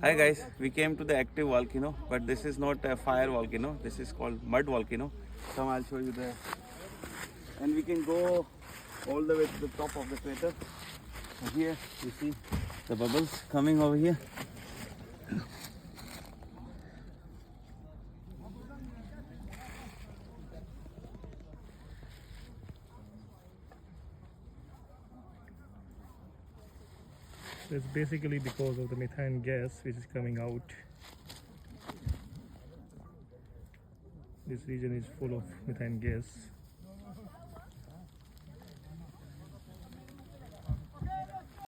Hi guys, we came to the active volcano, but this is not a fire volcano. This is called mud volcano. Come, I'll show you the. And we can go all the way to the top of the crater. And here you see the bubbles coming over here. So it's basically because of the methane gas which is coming out. This region is full of methane gas.